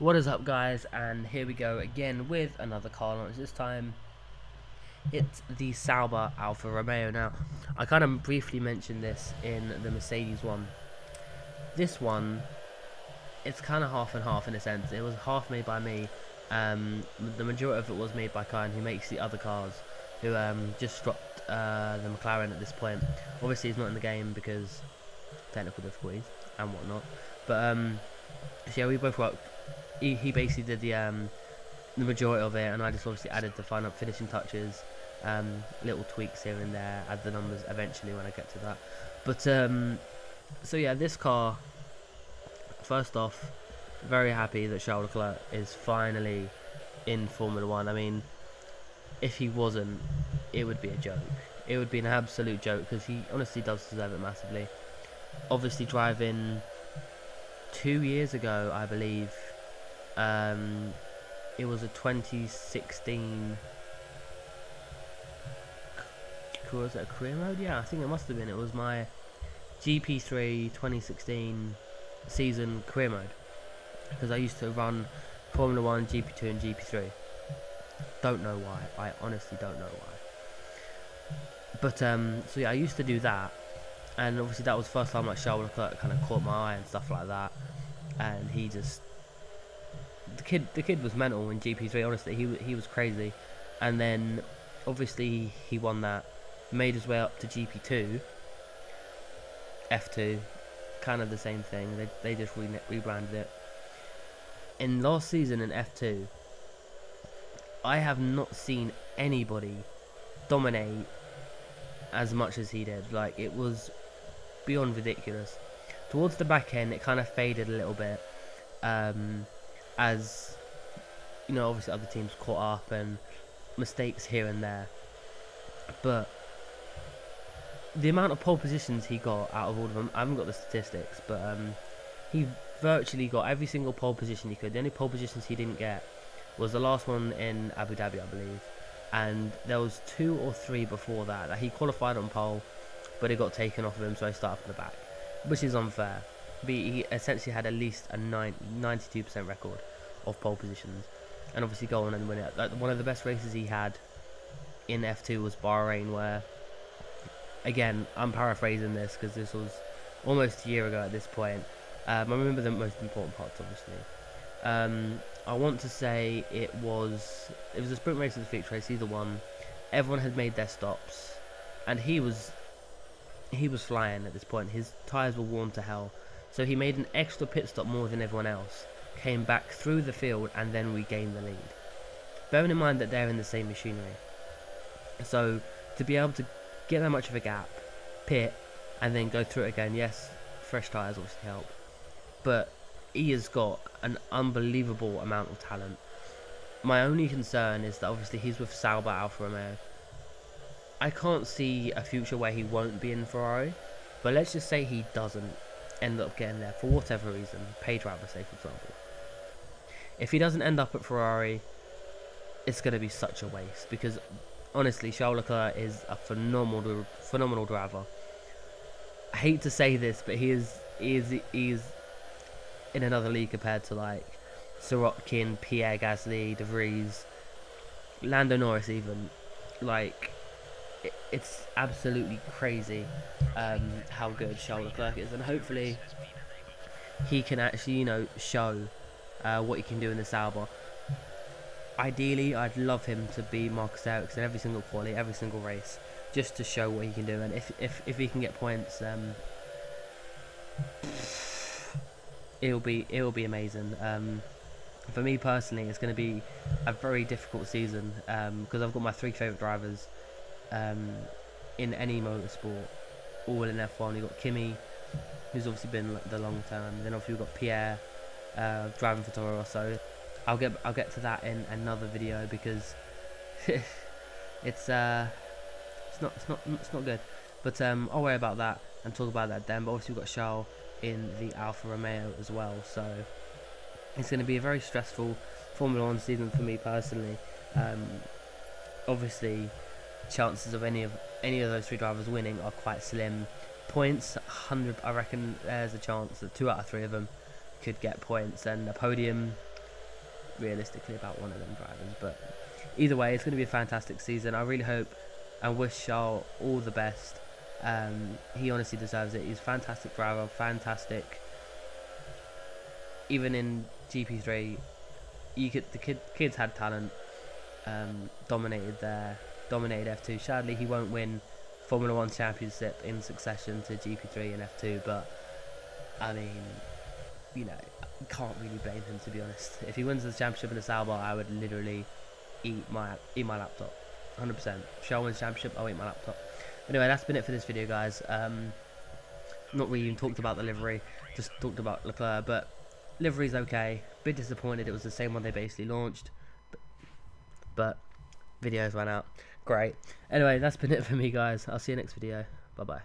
What is up, guys? And here we go again with another car launch. This time it's the Sauber Alfa Romeo. Now, I kind of briefly mentioned this in the Mercedes one. This one, it's kind of half and half in a sense. It was half made by me. The majority of it was made by Kyan, who makes the other cars, who just dropped the McLaren at this point. Obviously, he's not in the game because technical difficulties and whatnot. But so yeah, we both worked. He basically did the majority of it, and I just obviously added the final finishing touches, little tweaks here and there, add the numbers eventually when I get to that. But so yeah, this car, first off, very happy that Charles Leclerc is finally in Formula 1. I mean, if he wasn't, it would be a joke. It would be an absolute joke, because he honestly does deserve it massively. Obviously driving 2 years ago, I believe, it was a 2016, was it a career mode? Yeah, I think it must have been. It was my GP3 2016 season career mode, because I used to run Formula 1, GP2 and GP3. Don't know why, I honestly don't know why. But so yeah, I used to do that, and obviously that was the first time like Charles Leclerc kind of caught my eye and stuff like that, and he just, the kid was mental in GP3. Honestly, he was crazy. And then obviously he won that, made his way up to GP2, F2, kind of the same thing. They just rebranded it. In last season in F2, I have not seen anybody dominate as much as he did. Like, it was beyond ridiculous. Towards the back end, it kind of faded a little bit, as you know, obviously other teams caught up and mistakes here and there. But the amount of pole positions he got out of all of them, I haven't got the statistics, but he virtually got every single pole position he could. The only pole positions he didn't get was the last one in Abu Dhabi, I believe, and there was 2 or 3 before that he qualified on pole, but it got taken off of him, so he started from the back, which is unfair. But he essentially had at least a 92% record of pole positions, and obviously go on and win it. Like, one of the best races he had in F2 was Bahrain, where, again, I'm paraphrasing this because this was almost a year ago at this point. I remember the most important parts, obviously. I want to say it was a sprint race or the feature race, either one. Everyone had made their stops, and he was flying at this point. His tyres were worn to hell, so he made an extra pit stop more than everyone else, came back through the field, and then regained the lead. Bearing in mind that they're in the same machinery, so to be able to get that much of a gap, pit, and then go through it again, yes, fresh tyres obviously help, but he has got an unbelievable amount of talent. My only concern is that obviously he's with Sauber Alfa Romeo. I can't see a future where he won't be in Ferrari, but let's just say he doesn't end up getting there for whatever reason, pay driver say for example. If he doesn't end up at Ferrari, it's going to be such a waste, because honestly Charles Leclerc is a phenomenal driver. I hate to say this, but he is in another league compared to like Sirotkin, Pierre Gasly, De Vries, Lando Norris even. Like, it's absolutely crazy how good Charles Leclerc is, and hopefully he can actually, you know, show what he can do in the Sauber. Ideally, I'd love him to be Marcus Ericsson every single quali, every single race, just to show what he can do. And if he can get points, it'll be amazing. For me personally, it's going to be a very difficult season, because I've got my 3 favourite drivers in any motorsport, all in F1. You've got Kimi, who's obviously been like the long term. Then obviously we've got Pierre driving for Toro Rosso. I'll get to that in another video, because it's not good. But I'll worry about that and talk about that then. But obviously we've got Charles in the Alfa Romeo as well, so it's going to be a very stressful Formula 1 season for me personally. Obviously chances of any of those 3 drivers winning are quite slim. Points, 100, I reckon there's a chance that 2 out of 3 of them could get points, and a podium, realistically about one of them drivers. But either way, it's going to be a fantastic season. I really hope and wish Charles all the best. He honestly deserves it. He's a fantastic driver, fantastic. Even in GP3, kids had talent. Dominated F2. Sadly, he won't win Formula 1 Championship in succession to GP3 and F2. But I mean, you know, can't really blame him, to be honest. If he wins the championship in the Sauber, I would literally eat my laptop. 100%. If Charles wins the championship, I'll eat my laptop. Anyway, that's been it for this video, guys. Not really even talked about the livery, just talked about Leclerc, but livery's okay. Bit disappointed it was the same one they basically launched, but videos ran out. Great. Anyway, that's been it for me, guys. I'll see you next video. Bye bye.